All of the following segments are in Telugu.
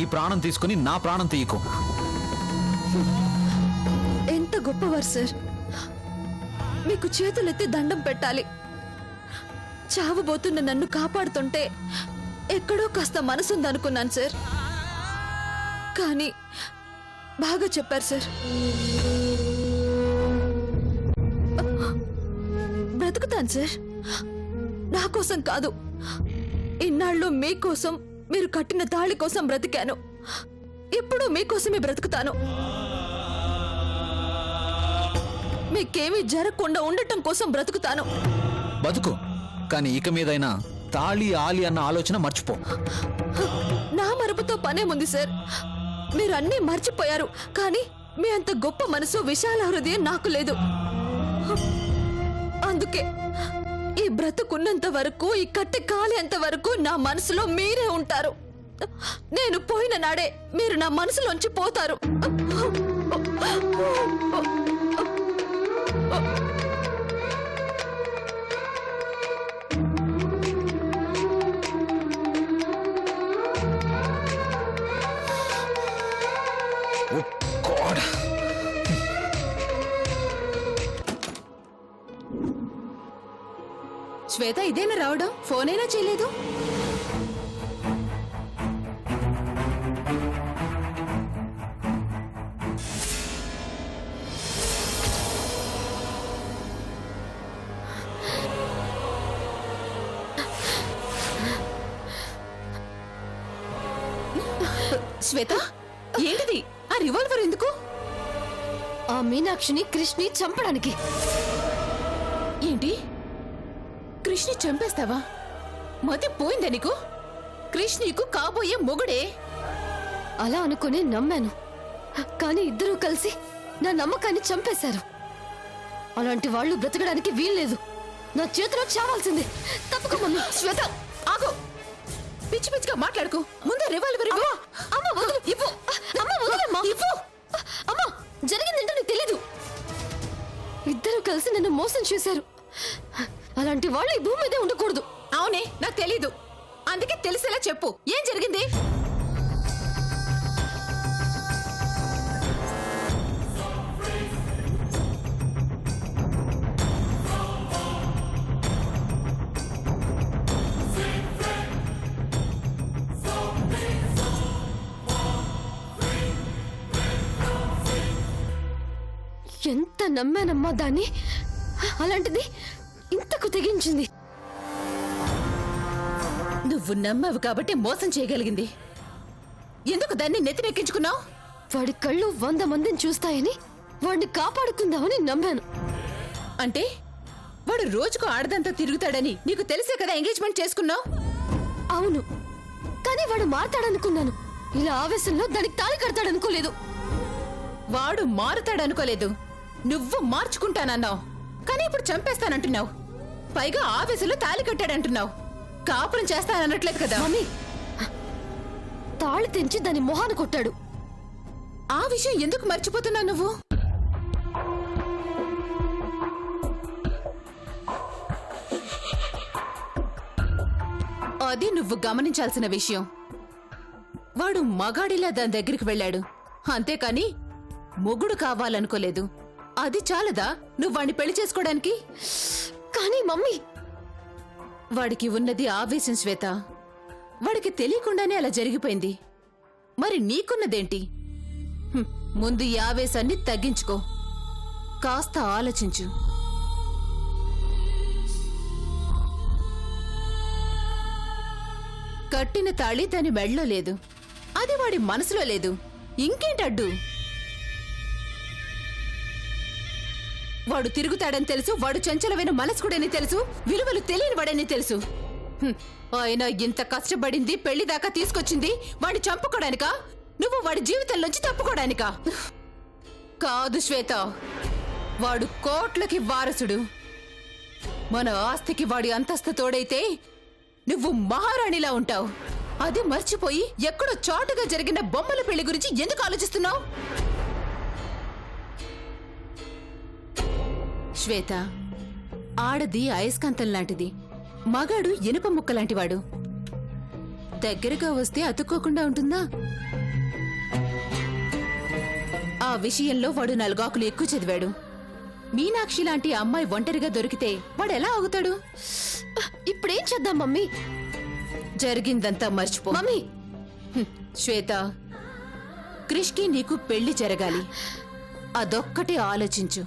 నీ ప్రాణం తీసుకుని నా ప్రాణం తీయకు. ఎంత గొప్పవారు సార్. మీకు చేతులెత్తి దండం పెట్టాలి. చావబోతున్న నన్ను కాపాడుతుంటే ఎక్కడో కాస్త మనసుందనుకున్నాను సార్. కానీ బాగా చెప్పారు సార్. బ్రతుకుతాను సార్. నా కోసం కాదు, ఇన్నాళ్ళు మీకోసం, మీరు కట్టిన తాళి కోసం బ్రతికాను. ఇప్పుడు మీకోసమే బ్రతుకుతాను. మీకేమీ జరగకుండా ఉండటం కోసం బ్రతుకుతాను. బతుకు, కానీ ఇక మీదైనా తాళి ఆలి అన్న ఆలోచన మర్చిపో. నా మరపుతో పనేముంది సార్. మీరు అన్నీ మర్చిపోయారు, కానీ మీ అంత గొప్ప మనసు, విశాల హృదయం నాకు లేదు. అందుకే ఈ బ్రతుకున్నంత వరకు, ఈ కట్టె కాలేంత వరకు నా మనసులో మీరే ఉంటారు. నేను పోయిన నాడే మీరు నా మనసులోంచి పోతారు. శ్వేత ఇదేనా రావడం? ఫోనైనా చేయలేదు. శ్వేత, ఏంటిది? ఆ రివాల్వర్ ఎందుకు? ఆ మీనాక్షిని, కృష్ణని చంపడానికి. ఏంటి? కృష్ణి చంపేస్తావా? మతి పోయిందా నీకు? కృష్ణికు కాబోయే మొగుడే. అలా అనుకుని నమ్మాను, కానీ ఇద్దరూ కలిసి నా నమ్మకాన్ని చంపేశారు. అలాంటి వాళ్ళు బ్రతకడానికి వీల్లేదు. నా చేతిలో చావాల్సిందే. తప్పుకోమన్నా. శ్వేత ఆగు, పిచ్చి పిచ్చిగా మాట్లాడుకు. ముందు రివాల్వర్ ఇవ్వు. అమ్మ వదులు. ఇవ్వు. అమ్మ వదులమ్మా. ఇవ్వు. అమ్మ, జరిగిందంటే నీకు తెలీదు. ఇద్దరూ కలిసి నన్ను మోసం చేశారు. అలాంటి వాళ్ళు ఈ భూమి మీదే ఉండకూడదు. అవునే, నాకు తెలీదు. అందుకే తెలిసేలా చెప్పు, ఏం జరిగింది? ఎంత నమ్మానమ్మా దాన్ని. అలాంటిది ఇంతకు తెగించింది. నువ్వు నమ్మావు కాబట్టి మోసం చేయగలిగింది. ఎందుకు దాన్ని నెత్తినెక్కించుకున్నావు? వాడి కళ్ళు 100 మందిని చూస్తాయని, వాడిని కాపాడుకుందామని నమ్మాను. అంటే వాడు రోజుకు ఆడదంతా తిరుగుతాడని నీకు తెలిసే కదా ఎంగేజ్మెంట్ చేసుకున్నావు? అవును, కానీ వాడు మారతాడనుకున్నాను. ఇలా ఆవేశంలో దానికి తాళి కడతాడనుకోలేదు. వాడు మారుతాడనుకోలేదు, నువ్వు మార్చుకుంటానన్నావు. కానీ ఇప్పుడు చంపేస్తానంటున్నావు. పైగా ఆవేశంలో తాళి కట్టాడంటున్నావు. కాపురం చేస్తానన్నట్లేదు కదా? మమ్మీ, తాళి తెంచి దాని మొహాన్ని కొట్టాడు. ఆ విషయం ఎందుకు మర్చిపోతున్నావు నువ్వు? అది నువ్వు గమనించాల్సిన విషయం. వాడు మగాడిలా దాని దగ్గరికి వెళ్ళాడు, అంతేకాని మొగుడు కావాలనుకోలేదు. అది చాలదా నువ్వు వాడిని పెళ్లి చేసుకోవడానికి? కానీ మమ్మీ, వాడికి ఉన్నది ఆవేశం శ్వేత. వాడికి తెలియకుండానే అలా జరిగిపోయింది. మరి నీకున్నదేంటి? ముందు ఈ ఆవేశాన్ని తగ్గించుకో, కాస్త ఆలోచించు. కట్టిన తాళి దాని మెడలో లేదు, అది వాడి మనసులో లేదు. ఇంకేంటడ్డు? వాడు తిరుగుతాడని తెలుసు, వాడు చంచలమైన మనస్కుడని తెలుసు, విలువలు తెలియని వాడని తెలుసు. ఆయన ఇంత కష్టపడింది, పెళ్లి దాకా తీసుకొచ్చింది వాడిని చంపుకోడానికా? నువ్వు వాడి జీవితంలోంచి తప్పుకోడానికా? కాదు శ్వేత, వాడు కోట్లకి వారసుడు. మన ఆస్తికి వాడి అంతస్తు తోడైతే నువ్వు మహారాణిలా ఉంటావు. అది మర్చిపోయి ఎక్కడో చాటుగా జరిగిన బొమ్మల పెళ్లి గురించి ఎందుకు ఆలోచిస్తున్నావు? శ్వేత, ఆడది అయస్కాంతం లాంటిది, మగాడు ఇనుప ముక్క లాంటివాడు. దగ్గరగా వస్తే అతుక్కోకుండా ఉంటుందా? ఆ విషయంలో వాడు 4 ఆకులు ఎక్కువ చదివాడు. మీనాక్షి లాంటి అమ్మాయి ఒంటరిగా దొరికితే వాడు ఎలా ఆగుతాడు? ఇప్పుడేం చేద్దాం మమ్మీ? జరిగిందంతా మర్చిపో. మమ్మీ శ్వేత, క్రిష్కి నీకు పెళ్లి జరగాలి. అదొక్కటే ఆలోచించు.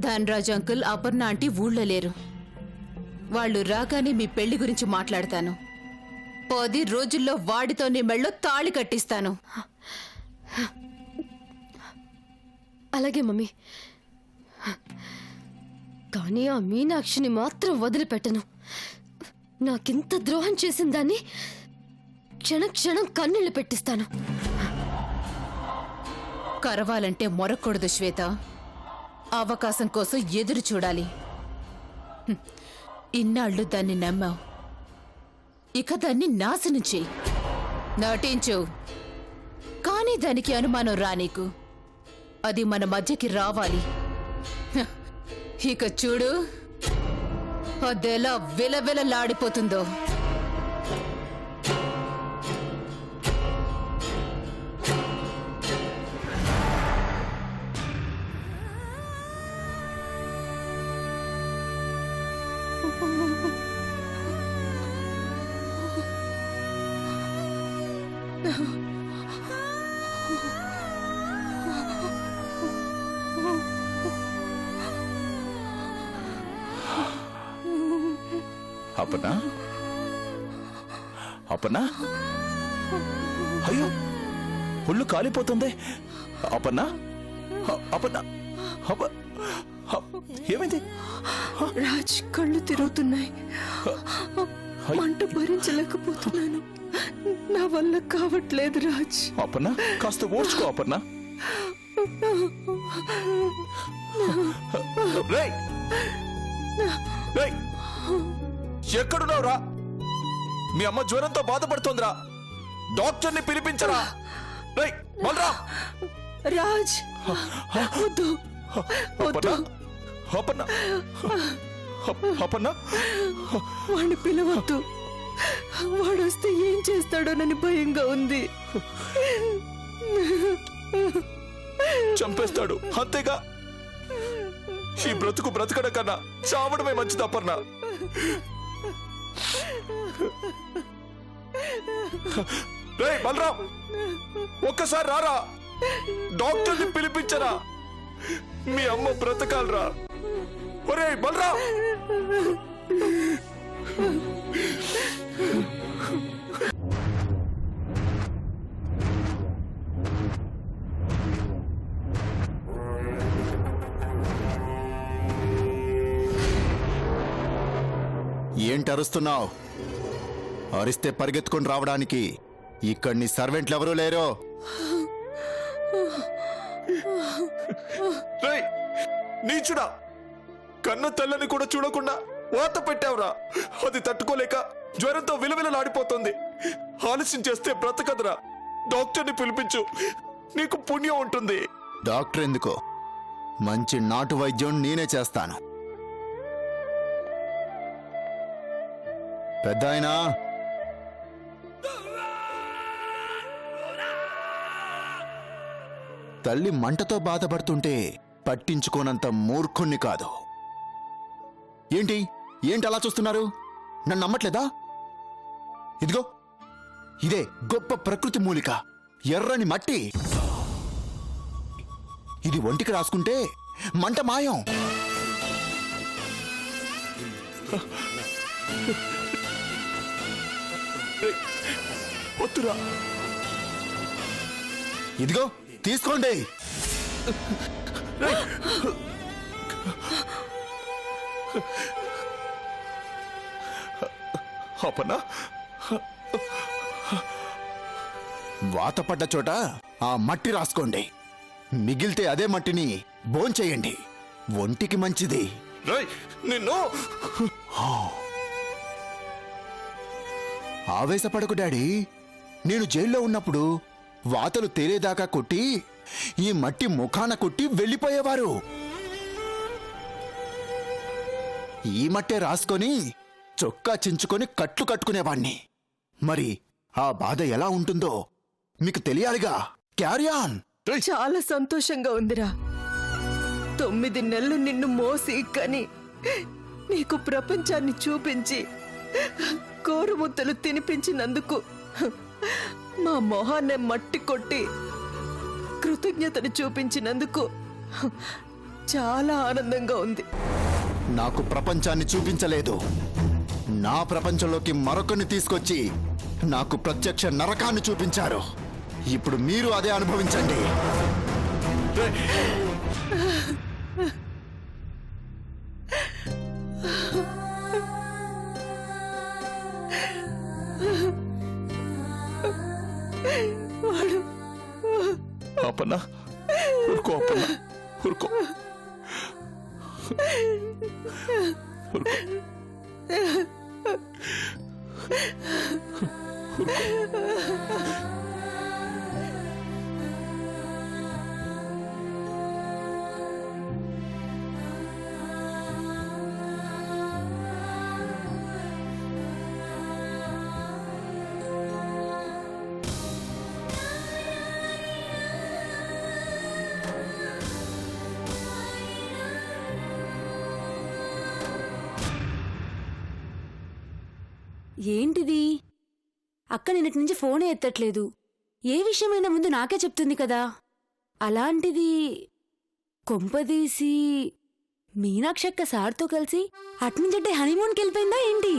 ధనరాజ్ అంకుల్, అపర్ణ ఆంటీ ఊళ్ళో లేరు. వాళ్ళు రాగానే మీ పెళ్లి గురించి మాట్లాడతాను. 10 రోజుల్లో వాడితో నీ మెళ్ళో తాళి కట్టిస్తాను. అలాగే మమ్మీ. కానీ ఆ మీనాక్షిని మాత్రం వదిలిపెట్టను. నాకింత ద్రోహం చేసిన దాన్ని క్షణం క్షణం కన్నీళ్లు పెట్టిస్తాను. కరవాలంటే మొరకూడదు శ్వేత. అవకాశం కోసం ఎదురు చూడాలి. ఇన్నాళ్ళు దాన్ని నమ్మావు, ఇక దాన్ని నాశనం చెయ్యి. నటించు, కానీ దానికి అనుమానం రా నీకు. అది మన మధ్యకి రావాలి. ఇక చూడు అదెలా విలవిలలాడిపోతుందో. అపర్ణ, అపర్ణ, అయ్యో ఒళ్ళు కాలిపోతుంది. అపర్ణ, అపర్ణ, ఏమైంది? రాజ్, కళ్ళు తిరుగుతున్నాయి. మంట భరించలేకపోతున్నాను. నా వల్ల కావట్లేదు రాజ్. అపర్ణ, కాస్త ఓర్చుకో. అపర్ణ, రేయ్ రేయ్, ఎక్కడున్నావురా? మీ అమ్మ జ్వరంతో బాధపడుతోందిరా. డాక్టర్ని పిలిపించరా. రేయ్ బలరాం. రాజ్, వద్దు వద్దు. అపర్ణ, అపర్ణ, వాడిని పిలవద్దు. వాడొస్తే ఏం చేస్తాడోనని భయంగా ఉంది. చంపేస్తాడు అంతేగా. ఈ బ్రతుకు బ్రతకడం కన్నా చావడమే మంచిది. అపర్ణ, రేయ్ బలరాం, ఒక్కసారి రారా. డాక్టర్ని పిలిపించరా. మీ అమ్మ బ్రతకాలరా. ఒరే బలరాం. ఏంటి అరుస్తున్నావు? అరిస్తే పరిగెత్తుకొని రావడానికి ఇక్కడ నీ సర్వెంట్లు ఎవరూ లేరు. రేయ్ నీచుడా, కన్న తల్లని కూడా చూడకుండా వాత పెట్టావురా. అది తట్టుకోలేక జ్వరంతో విలవిలలాడిపోతుంది. ఆలస్యం చేస్తే బ్రతకదురా. డాక్టర్ని పిలిపించు, నీకు పుణ్యం ఉంటుంది. డాక్టర్ ఎందుకో, మంచి నాటు వైద్యం నేనే చేస్తాను. పెద్దాయనా, తల్లి మంటతో బాధపడుతుంటే పట్టించుకోనంత మూర్ఖుణ్ణి కాదు. ఏంటి ఏంటి అలా చూస్తున్నారు? నన్ను నమ్మట్లేదా? ఇదిగో ఇదే గొప్ప ప్రకృతి మూలిక, ఎర్రని మట్టి. ఇది ఒంటికి రాసుకుంటే మంట మాయం. వద్దురా. ఇదిగో తీసుకోండి. అపర్ణ, వాతపడ్డ చోట ఆ మట్టి రాసుకోండి. మిగిలితే అదే మట్టిని భోంచేయండి, ఒంటికి మంచిది. రేయ్ నిన్ను. ఆవేశపడకు డాడీ. నేను జైల్లో ఉన్నప్పుడు వాతలు తేలేదాకా కొట్టి ఈ మట్టి ముఖాన కొట్టి వెళ్ళిపోయేవారు. ఈ మట్టే రాసుకొని చొక్కా చించుకొని కట్లు కట్టుకునేవాణ్ణి. మరి ఆ బాధ ఎలా ఉంటుందో మీకు తెలియాలిగా. క్యారియాన్. చాలా సంతోషంగా ఉందిరా. 9 నెలలు నిన్ను మోసి కని నీకు ప్రపంచాన్ని చూపించి కోరుముద్దలు తినిపించినందుకు మా మొహాన్నే మట్టి కొట్టి కృతజ్ఞతను చూపించినందుకు చాలా ఆనందంగా ఉంది. నాకు ప్రపంచాన్ని చూపించలేదు, నా ప్రపంచంలోకి మరొకరిని తీసుకొచ్చి నాకు ప్రత్యక్ష నరకాన్ని చూపించారు. ఇప్పుడు మీరు అదే అనుభవించండి. అపన్నా, ఊరుకో అపన్నా, ఊరుకో. ఏంటిది? అక్క నిన్నటి నుంచి ఫోనే ఎత్తట్లేదు. ఏ విషయమైనా ముందు నాకే చెప్తుంది కదా. అలాంటిది కొంపదీసి మీనాక్షక్క సార్తో కలిసి అట్నుంచంటే హనీమూన్కి వెళ్ళిపోయిందా ఏంటి?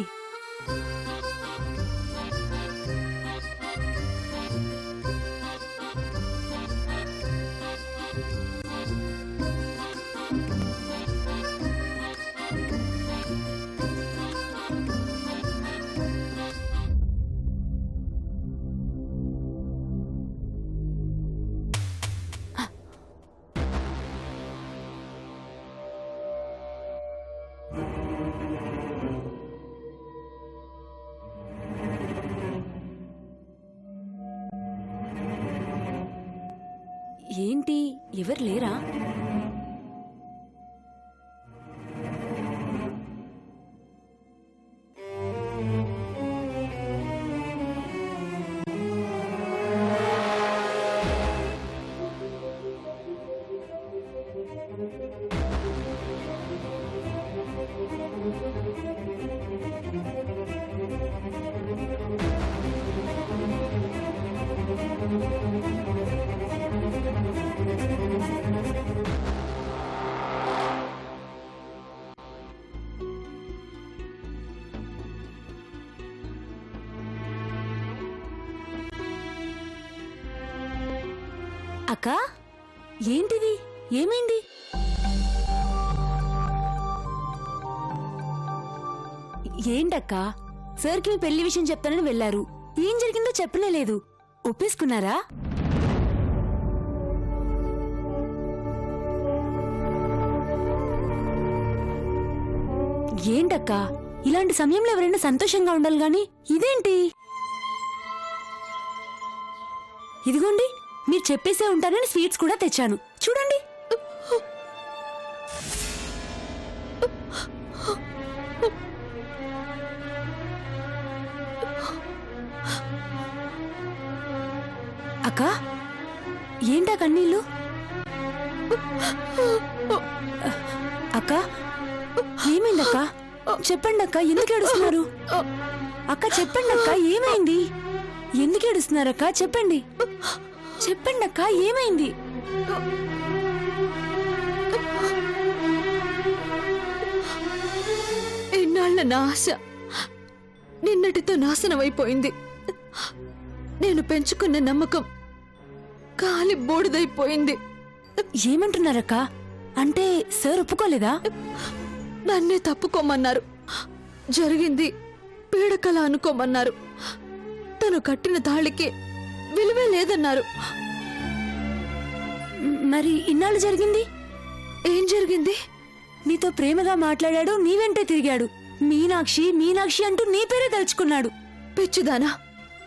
ఏంటి, ఎవరు లేరా? అక్క, ఏంటిది? ఏమైంది? ఏంటక్క, సార్కి మీ పెళ్లి విషయం చెప్తానని వెళ్లారు. ఏం జరిగిందో చెప్పనే లేదు. ఒప్పేసుకున్నారా? ఏంటక్క, ఇలాంటి సమయంలో ఎవరైనా సంతోషంగా ఉండాలి గాని ఇదేంటి? ఇదిగోండి, మీరు చెప్పేసే ఉంటానని స్వీట్స్ కూడా తెచ్చాను, చూడండి. అక్క, ఏంటా కన్నీళ్ళు? అక్క, ఏమైందక్క? చెప్పండి అక్క, ఎందుకు ఏడుస్తున్నారు? అక్క చెప్పండి అక్క, ఏమైంది? ఎందుకు ఏడుస్తున్నారక్క? చెప్పండి చెప్పండి అక్క, ఏమైంది? ఎన్నాళ్ళ నా ఆశ నిన్నటితో నాశనమైపోయింది. నేను పెంచుకున్న నమ్మకం కాలి బూడిదైపోయింది. ఏమంటున్నారక్క? అంటే సార్ ఒప్పుకోలేదా? నన్నే తప్పుకోమన్నారు. జరిగింది పీడకల అనుకోమన్నారు. తను కట్టిన తాళికి విలువే లేదన్నారు. మరి ఇన్నాళ్ళు జరిగింది? ఏం జరిగింది? నీతో ప్రేమగా మాట్లాడాడు, నీ వెంటే తిరిగాడు. మీనాక్షి మీనాక్షి అంటూ నీ పేరే తలుచుకున్నాడు. పిచ్చిదానా,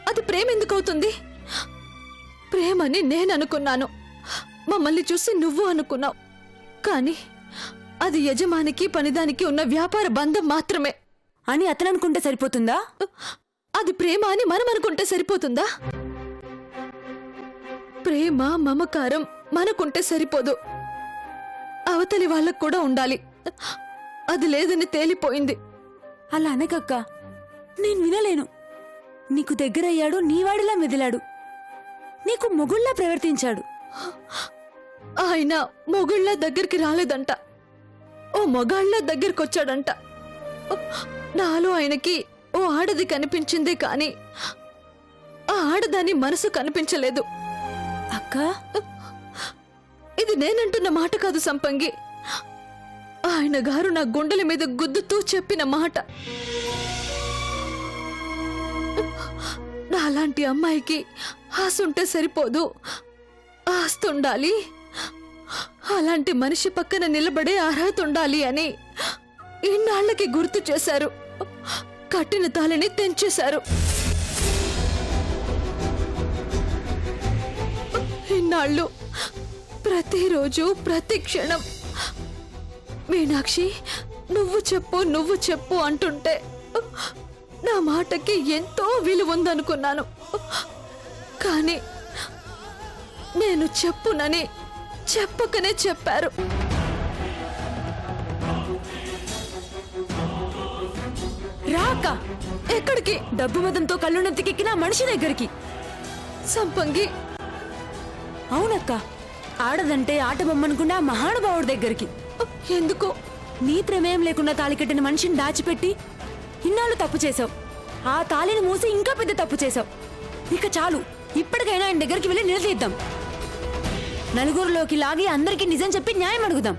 అది ప్రేమెందుకవుతుంది? ప్రేమని నేననుకున్నాను, మమ్మల్ని చూసి నువ్వు అనుకున్నావు. కానీ అది యజమానికి పనిదానికి ఉన్న వ్యాపార బంధం మాత్రమే అని అతను అనుకుంటే సరిపోతుందా? అది ప్రేమ అని మనం అనుకుంటే సరిపోతుందా? ప్రేమ మమకారం మనకుంటే సరిపోదు, అవతలి వాళ్ళకు కూడా ఉండాలి. అది లేదని తేలిపోయింది. అలా అనకక్క, నేను వినలేను. నీకు దగ్గరయ్యాడు, నీవాడిలా మెదిలాడు, నీకు మొగుళ్ళా ప్రవర్తించాడు. ఆయన మొగుళ్ళ దగ్గరికి రాలేదంట, ఓ మొగాళ్ళ దగ్గరకొచ్చాడంట. నాలో ఆయనకి ఓ ఆడది కనిపించిందే కాని ఆ ఆడదాని మనసు కనిపించలేదు. అక్క, ఇది నేనంటున్న మాట కాదు సంపంగి, ఆయన గారు నా గుండెల మీద గుద్దుతూ చెప్పిన మాట. నాలాంటి అమ్మాయికి ఆశుంటే సరిపోదు, ఆస్తుండాలి, అలాంటి మనిషి పక్కన నిలబడే అర్హత ఉండాలి అని ఇన్నాళ్ళకి గుర్తు చేశారు. కట్టిన తాళిని తెంచేశారు. ఇన్నాళ్ళు ప్రతిరోజు ప్రతి క్షణం మీనాక్షి నువ్వు చెప్పు అంటుంటే నా మాటకి ఎంతో విలువ ఉందనుకున్నాను. కానీ నేను చెప్పునని చెప్పకనే చెప్పారు. రాక ఎక్కడికి? డబ్బు మదంతో కళ్ళు నెత్తికెక్కిన మనిషి దగ్గరికి. సంపంగి, అవునక్క, ఆడదంటే ఆట బొమ్మనుకున్న ఆ మహానుభావుడి దగ్గరికి. ఎందుకు? నీ ప్రమేయం లేకుండా తాళి కట్టిన మనిషిని దాచిపెట్టి ఇన్నాళ్ళు తప్పు చేశావు. ఆ తాళిని మూసి ఇంకా పెద్ద తప్పు చేశావు. ఇక చాలు, ఇప్పటికైనా ఆయన దగ్గరికి వెళ్ళి నిలదీద్దాం. నలుగురిలోకి లాగి అందరికీ నిజం చెప్పి న్యాయం అడుగుదాం.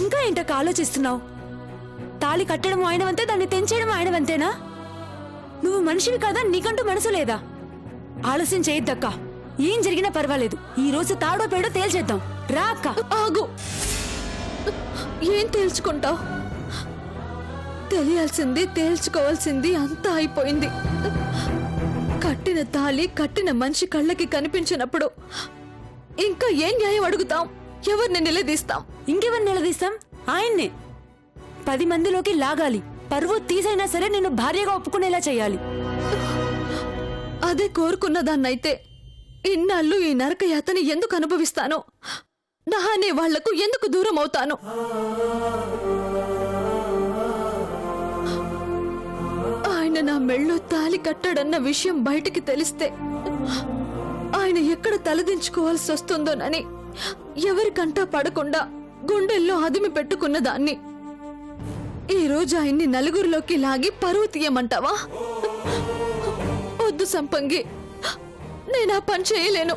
ఇంకా ఏంటక్క ఆలోచిస్తున్నావు? తాళి కట్టడం ఆయనవంతే, దాన్ని తెంచేయడం ఆయనవంతేనా? నువ్వు మనిషివి కాదా? నీకంటూ మనసు లేదా? ఆలస్యం చేయొద్దక్క, ఏం జరిగినా పర్వాలేదు. ఈ రోజు తాడో పేడో తేల్చేద్దాం. రా అక్క. ఆగు. ఏం తేల్చుకుంటావు? తెలియాల్సింది తేల్చుకోవాల్సింది అంతా అయిపోయింది. కట్టిన తాళి కట్టిన మనిషి కళ్ళకి కనిపించినప్పుడు ఇంకా ఏం న్యాయం అడుగుతాం? ఎవరిని నిలదీస్తాం? ఇంకెవరిని నిలదీస్తాం? ఆయన్నే 10 మందిలోకి లాగాలి. పరువు తీసైనా సరే నిన్ను భార్యగా ఒప్పుకునేలా చేయాలి. అదే కోరుకున్నదాన్నైతే ఇన్నాళ్ళు ఈ నరక యాతని ఎందుకు అనుభవిస్తాను? నా అనే వాళ్లకు ఎందుకు దూరం అవుతాను? ఆయన నా మెళ్ళో తాలి కట్టాడన్న విషయం బయటికి తెలిస్తే ఆయన ఎక్కడ తలదించుకోవాల్సి వస్తుందోనని ఎవరికంటా పడకుండా గుండెల్లో అదిమి పెట్టుకున్న దాన్ని ఈ రోజు ఆయన్ని నలుగురిలోకి లాగి పరువు తీయమంటావా? వద్దు సంపంగి, నేను ఆ పని చేయలేను.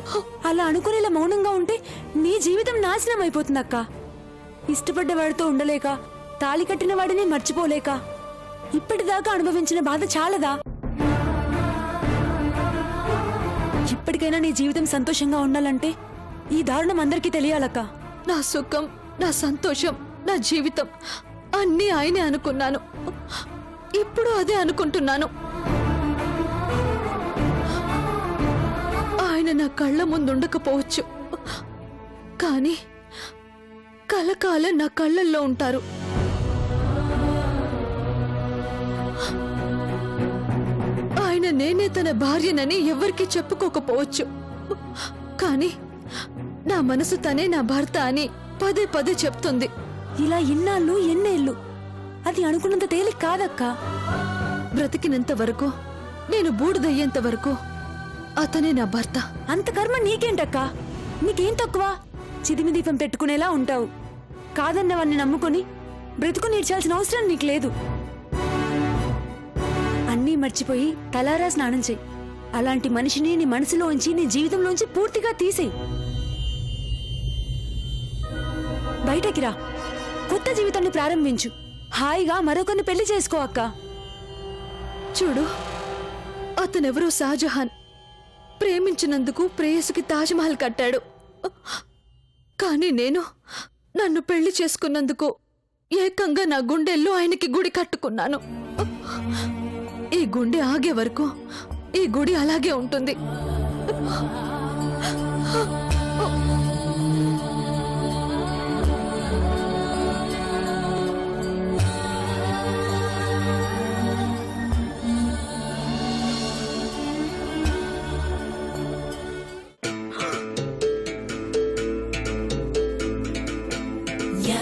అలా అనుకునేలా మౌనంగా ఉంటే నీ జీవితం నాశనం అయిపోతుందక్క. ఇష్టపడ్డ వాడితో ఉండలేక, తాళి కట్టిన వాడిని మర్చిపోలేక ఇప్పటిదాకా అనుభవించిన బాధ చాలదా? ఇప్పటికైనా నీ జీవితం సంతోషంగా ఉండాలంటే ఈ దారుణం అందరికీ తెలియాలక్క. నా సుఖం, నా సంతోషం, నా జీవితం అన్నీ ఆయనే అనుకున్నాను. ఇప్పుడు అదే అనుకుంటున్నాను. ఆయన నా కళ్ళ ముందు ఉండకపోవచ్చు, కానీ కలకాలం నా కళ్ళల్లో ఉంటారు. ఆయన నేనే తన భార్యనని ఎవరికీ చెప్పుకోకపోవచ్చు, కానీ నా మనసు తనే నా భర్త అని పదే పదే చెప్తుంది. ఇలా ఇన్నాళ్ళు ఎన్నేళ్ళు అది అనుకున్నంత తేలిక కాదక్క. బ్రతికినంత వరకు, నేను బూడిదయ్యేంత వరకు అతనే నా భర్త. అంత కర్మ నీకేంటక్క? నీకేం తక్కువ? చిదిమి దీపం పెట్టుకునేలా ఉంటావు. కాదన్నవాన్ని నమ్ముకొని బ్రతుకు నీడ్చాల్సిన అవసరం నీకు లేదు. అన్నీ మర్చిపోయి తలారా స్నానం చెయ్యి. అలాంటి మనిషిని నీ మనసులోంచి, నీ జీవితంలోంచి పూర్తిగా తీసేయి. బయటకి రా, కొత్త జీవితాన్ని ప్రారంభించు. హాయిగా మరొకరిని పెళ్లి చేసుకో అక్క. చూడు, అతనెవరో షాజహాన్. ప్రేమించినందుకు ప్రేయసికి తాజ్మహల్ కట్టాడు. కానీ నేను నన్ను పెళ్లి చేసుకున్నందుకు ఏకంగా నా గుండెల్లో ఆయనకి గుడి కట్టుకున్నాను. ఈ గుండె ఆగే వరకు ఈ గుడి అలాగే ఉంటుంది. యా